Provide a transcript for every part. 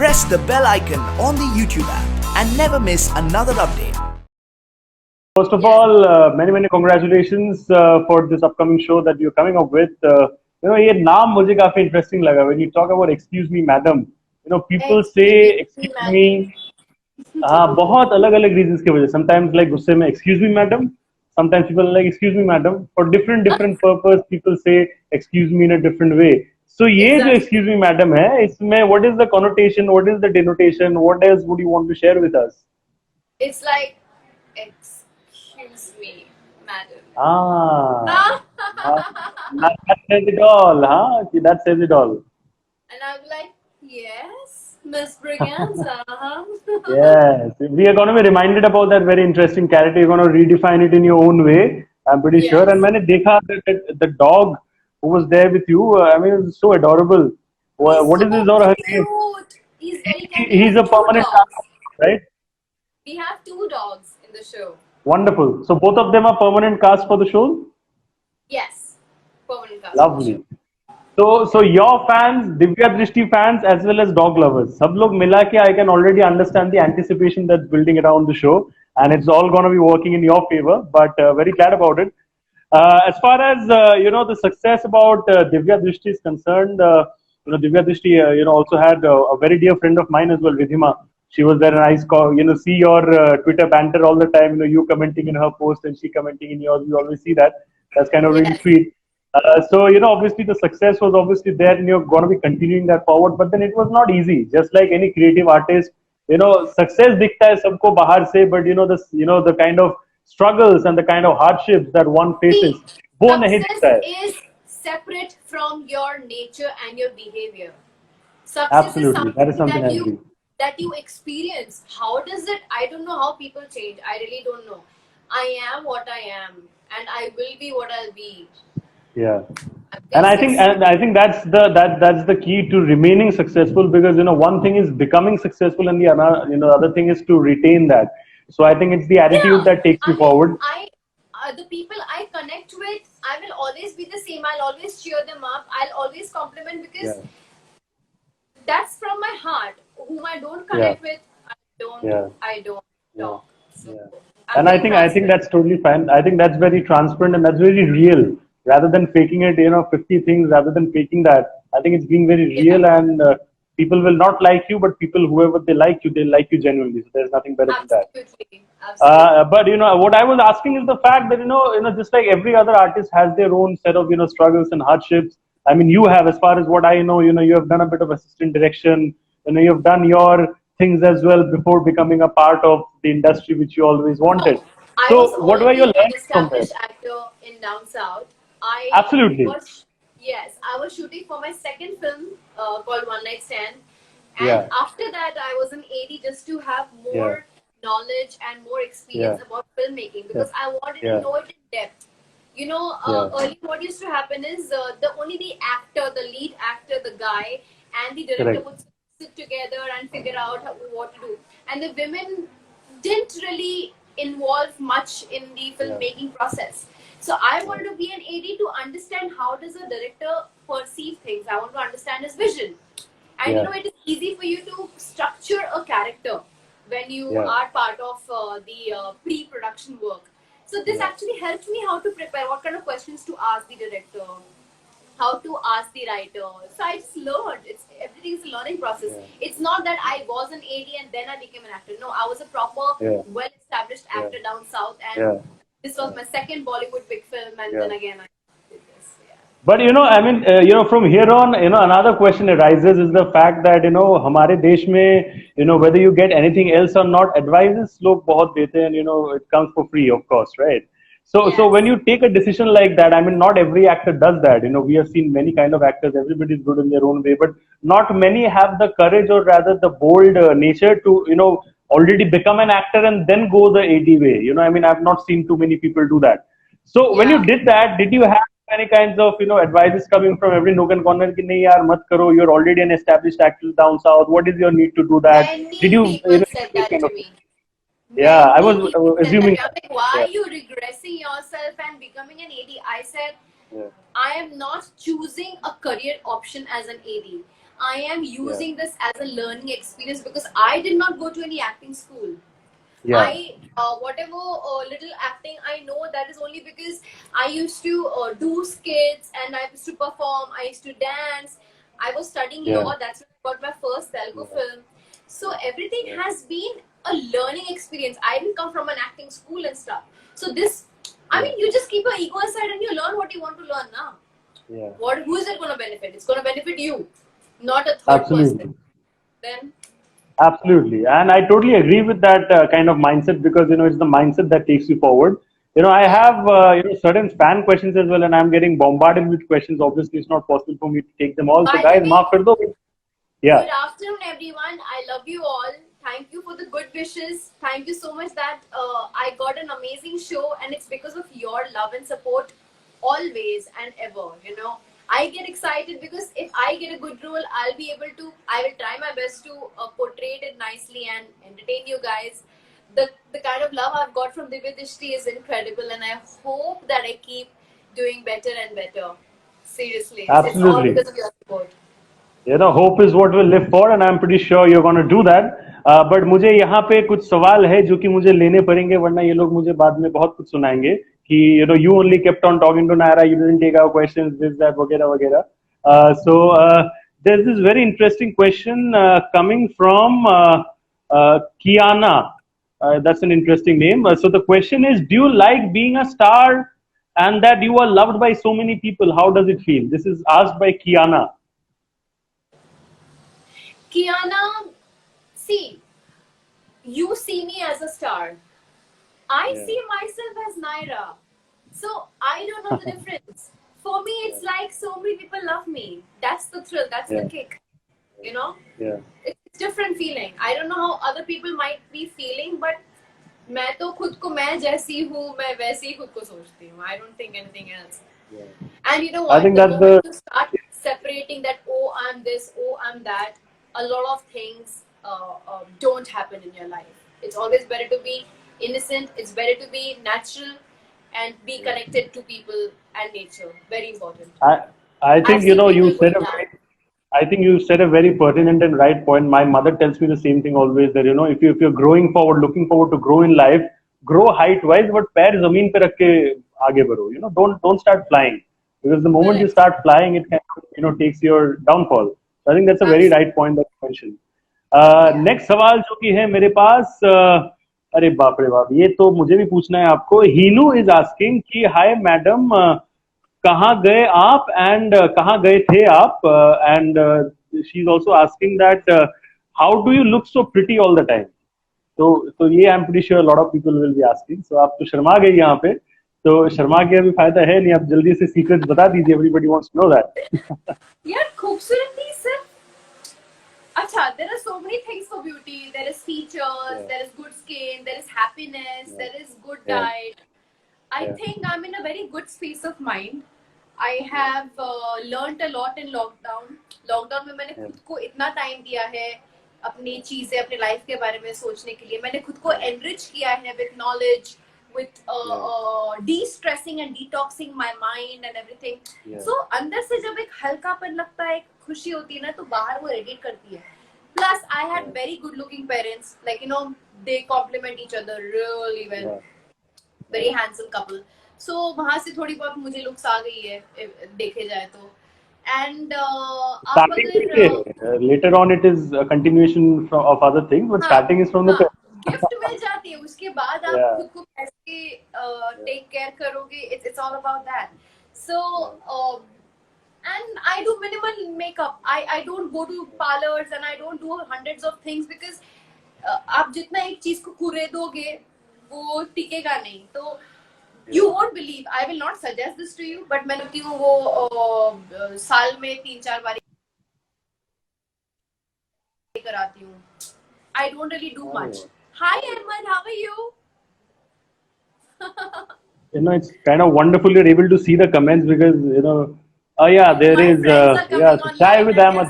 press the bell icon on the YouTube app and never miss another update. First of all, many congratulations for this upcoming show that you're coming up with. ये नाम मुझे काफी interesting लगा. When you talk about excuse me, madam, people say excuse me. हाँ, बहुत अलग-अलग reasons की वजह. Sometimes like गुस्से में excuse me, madam. Sometimes people are like excuse me, madam. For different purpose, people say excuse me in a different way. So ये जो excuse me, madam है, इसमें what is the connotation? What is the denotation? What else would you want to share with us? It's like, excuse me, madam. That says it all, huh? That says it all. And I'll be like, yes, Miss Briganza. Yes, we are going to be reminded about that very interesting character. You're going to redefine it in your own way, I'm pretty sure. And मैंने देखा that the dog who was there with you, I mean, it was so adorable. What is his or her name? He's very cute. He's a permanent cast, right? We have 2 dogs in the show. Wonderful. So both of them are permanent cast for the show? Yes, permanent cast. Lovely. So your fans, Divya Drishti fans as well as dog lovers, सब लोग मिला के I can already understand the anticipation that's building around the show, and it's all going to be working in your favor. But very glad about it. As far as the success about Divya Drishti is concerned, Divya Drishti also had a very dear friend of mine as well, Vidhima. She was there, and I see your Twitter banter all the time. You commenting in her post and she commenting in yours. We always see that. That's kind of really sweet. So obviously the success was obviously there, and you're going to be continuing that forward. But then it was not easy. Just like any creative artist, success दिखता है सबको बाहर से, but the kind of struggles and the kind of hardships that one faces, वो नहीं दिखता है. Success is separate from your nature and your behavior. Success Absolutely, is that is something I agree. that you experience. How does it? I don't know how people change. I really don't know. I am what I am, and I will be what I'll be. Yeah, and I think that's the key to remaining successful, because one thing is becoming successful, and the other thing is to retain that. So I think it's the attitude that takes you forward. The people I connect with, I will always be the same. I'll always cheer them up. I'll always compliment, because that's from my heart. Whom I don't connect with, I don't talk. So And I think that's totally fine. I think that's very transparent and that's very real. Rather than faking it, 50 things, rather than faking that, I think it's being very real, and people will not like you, but people, whoever they like you genuinely. So there's nothing better than that. Absolutely. But what I was asking is the fact that just like every other artist has their own set of struggles and hardships. I mean, you have, as far as what I know, you have done a bit of assistant direction. You have done your things as well before becoming a part of the industry which you always wanted. So what were your learnings from there? I was already an established actor in Down South. Absolutely. I was shooting for my second film called One Night Stand. And after that, I was an AD just to have more knowledge and more experience about filmmaking, because I wanted to know it in depth. Earlier what used to happen is the actor, the lead actor, the guy, and the director would sit together and figure out what to do. And the women didn't really involve much in the filmmaking process. So I wanted to be an AD to understand how does a director perceive things. I want to understand his vision. And it is easy for you to structure a character when you are part of the pre-production work. So this actually helped me how to prepare, what kind of questions to ask the director, how to ask the writer. So I just learned. Everything is a learning process. It's not that I was an AD and then I became an actor. No, I was a proper, well-established actor down south, and this was my second Bollywood big film, and then again I did this. But from here on, another question arises is the fact that हमारे देश में whether you get anything else or not, advices लोग बहुत देते हैं, and it comes for free, of course, right? So when you take a decision like that, I mean, not every actor does that. We have seen many kind of actors. Everybody is good in their own way, but not many have the courage, or rather the bold nature to already become an actor and then go the AD way. I mean, I've not seen too many people do that. So when you did that, did you have any kinds of advices coming from every nook and corner? Ki nahi yaar, mat karo. You're already an established actor down south. What is your need to do that? Did you? People said that to me. Yeah, I was assuming. I'm like, why are you regressing yourself and becoming an AD? I said, I am not choosing a career option as an AD. I am using this as a learning experience because I did not go to any acting school. Yeah. Whatever little acting I know, that is only because I used to do skits and I used to perform, I used to dance. I was studying law, that's when I got my first Telugu film. So everything has been a learning experience. I didn't come from an acting school and stuff. So this, I mean, you just keep your ego aside and you learn what you want to learn now. Yeah. Who is it going to benefit? It's going to benefit you, not a third person. Then. Absolutely, and I totally agree with that kind of mindset because it's the mindset that takes you forward. I have certain fan questions as well, and I'm getting bombarded with questions. Obviously, it's not possible for me to take them all. So, By guys, the way, maaf kar do. Yeah. Good afternoon, everyone. I love you all. Thank you for the good wishes. Thank you so much that I got an amazing show, and it's because of your love and support always and ever. I get excited because if I get a good role, I will try my best to portray it nicely and entertain you guys. The kind of love I've got from Divya Drishti is incredible, and I hope that I keep doing better and better. Seriously, it's all Absolutely. because of your support. Hope is what we'll live for, and I'm pretty sure you're going to do that. But मुझे यहाँ पे कुछ सवाल है जो कि मुझे लेने पड़ेंगे, वरना ये लोग मुझे बाद में बहुत कुछ सुनाएंगे कि you only kept on talking to Naira, you didn't take our questions, this, that, वगैरह वगैरह. So there's this very interesting question coming from Kiana. That's an interesting name. So the question is, do you like being a star and that you are loved by so many people? How does it feel? This is asked by Kiana. Kiana, see, you see me as a star. I see myself as Naira. So I don't know the difference. For me, it's like so many people love me. That's the thrill. That's the kick. Yeah. It's different feeling. I don't know how other people might be feeling, but मैं तो खुद को मैं जैसी हूँ, मैं वैसी ही खुद को सोचती हूँ. I don't think anything else. And you know what? I think the that's moment you start separating that, oh, I'm this, oh, I'm that, a lot of things don't happen in your life. It's always better to be innocent. It's better to be natural and be connected to people and nature. Very important. I think you said a very pertinent and right point. My mother tells me the same thing always, that if you're growing forward, looking forward to grow in life, grow height wise, but पैर ज़मीन पे रख के आगे बढ़ो. Don't start flying, because the moment you start flying, it kind of takes your downfall. So I think that's a very right point that you mentioned. Next सवाल जो कि है मेरे पास, अरे बाप रे बाप, ये तो मुझे भी पूछना है आपको. Hinu is asking कि hi madam, कहाँ गए आप and कहाँ गए थे आप, and she's also asking that how do you look so pretty all the time? तो ये I'm pretty sure a lot of people will be asking. So आप तो शर्मा गए यहाँ पे, तो शर्मा के अभी फायदा है नहीं, आप जल्दी से सीक्रेट्स बता दीजिए. Everybody wants to know that. यार खूबसूरती सिर्फ अच्छा, there are so many things for beauty. There is features, there is good skin, there is happiness, there is good diet. I think I'm in a very good space of mind. I have learned a lot in lockdown. Lockdown में मैंने खुद को इतना time दिया है अपनी चीजें, अपने लाइफ के बारे में सोचने के लिए. मैंने खुद को enrich किया है with knowledge, with de-stressing and detoxing my mind and everything. So अंदर से जब एक हल्कापन लगता है, एक खुशी होती है ना, तो बाहर वो रेडिएट करती है. Plus I had very good looking parents, like they complement each other really well. Very handsome couple. So वहाँ से थोड़ी बहुत मुझे looks आ गई है देखे जाए तो. And later on it is a continuation of other things, but starting is from the gift मिल जाती है, उसके बाद आप खुद को कैसे take care करोगे. It's all about that. So and I do minimal makeup. I don't go to parlors and I don't do hundreds of things because आप जितना एक चीज को कुरे दोगे वो टिकेगा नहीं. तो you won't believe. I will not suggest this to you, but मैं लगती हूँ वो साल में 3-4 बार कराती हूँ. I don't really do much. Hi Ahmed, how are you? It's kind of wonderful you're able to see the comments because oh yeah, there My is so Chai with Ahmed.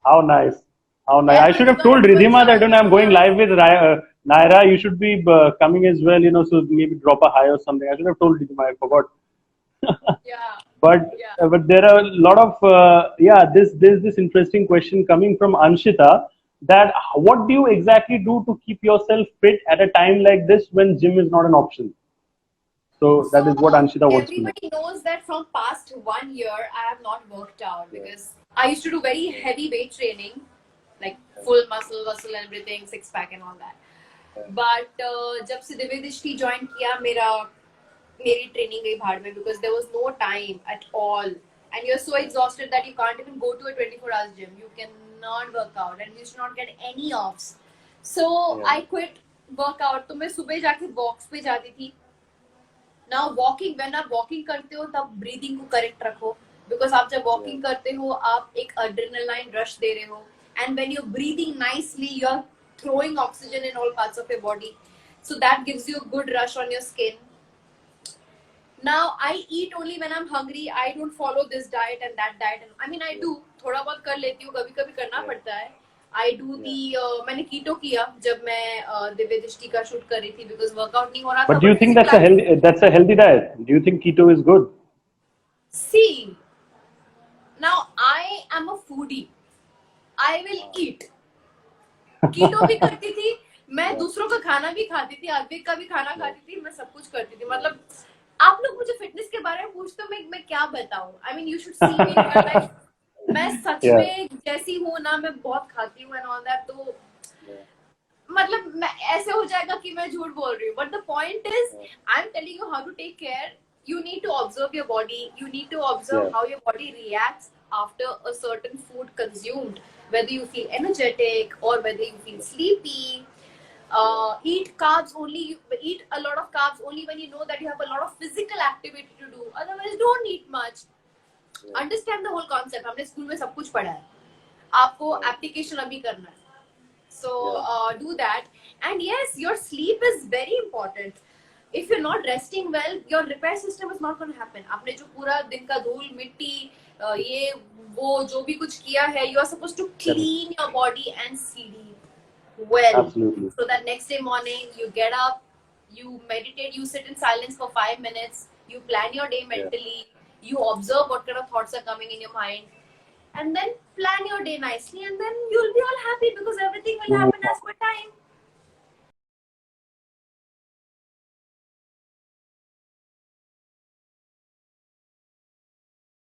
How nice. I should have told Ridhima that I'm going live with Naira. You should be coming as well, so maybe drop a hi or something. I should have told Ridhima, I forgot. Yeah, But there are a lot of there's this interesting question coming from Anshita, that what do you exactly do to keep yourself fit at a time like this when gym is not an option? So that is what Anshita wants to know. Everybody knows that from past 1 year I have not worked out because I used to do very heavy weight training, like full muscle and everything, six pack and all that. But जब से दिव्य दृष्टि join किया मेरी training गई भाड़ में because there was no time at all and you're so exhausted that you can't even go to a 24 hours gym. You cannot work out and you used to not get any offs. So I quit workout. तो मैं सुबह जाके walks पे जाती थी. Now walking, when आप walking करते हो तब breathing को correct रखो because आप जब walking करते हो आप एक adrenaline rush दे रहे हो and when you're breathing nicely you're throwing oxygen in all parts of your body, so that gives you a good rush on your skin. Now I eat only when I'm hungry. I don't follow this diet and that diet. I mean I do थोड़ा बहुत कर लेती हूँ, कभी कभी करना पड़ता है. I do the मैंने कीटो किया जब मैं दिव्य दृष्टि का शूट कर रही थी because workout नहीं हो रहा था. But do you think that's a healthy diet? Do you think keto is good? See, now I am a foodie. I will eat. कीटो भी करती थी, मैं दूसरों का खाना भी खाती थी, अद्विक का भी खाना खाती थी, मैं सब कुछ करती थी. मतलब आप लोग मुझे फिटनेस के बारे में पूछते हो, मैं क्या बताऊं? I mean you should see me in real life. मैं सच में जैसी हूँ ना, मैं बहुत खाती हूँ and all that. तो मतलब मैं ऐसे हो जाएगा कि मैं झूठ बोल रही हूँ. But the point is, I'm telling you how to take care. You need to observe your body. You need to observe how your body reacts after a certain food consumed. Whether you feel energetic or whether you feel sleepy. Eat carbs only. Eat a lot of carbs only when you know that you have a lot of physical activity to do. Otherwise, don't eat much. Understand the whole concept. हमने school में सब कुछ पढ़ा है. आपको application अभी करना है. So do that. And yes, your sleep is very important. If you're not resting well, your repair system is not going to happen. आपने जो पूरा दिन का धूल मिट्टी ये वो जो भी कुछ किया है, you are supposed to clean your body and sleep well. Absolutely. So that next day morning you get up, you meditate, you sit in silence for 5 minutes, you plan your day mentally, you observe what kind of thoughts are coming in your mind, and then plan your day nicely, and then you'll be all happy because everything will happen as per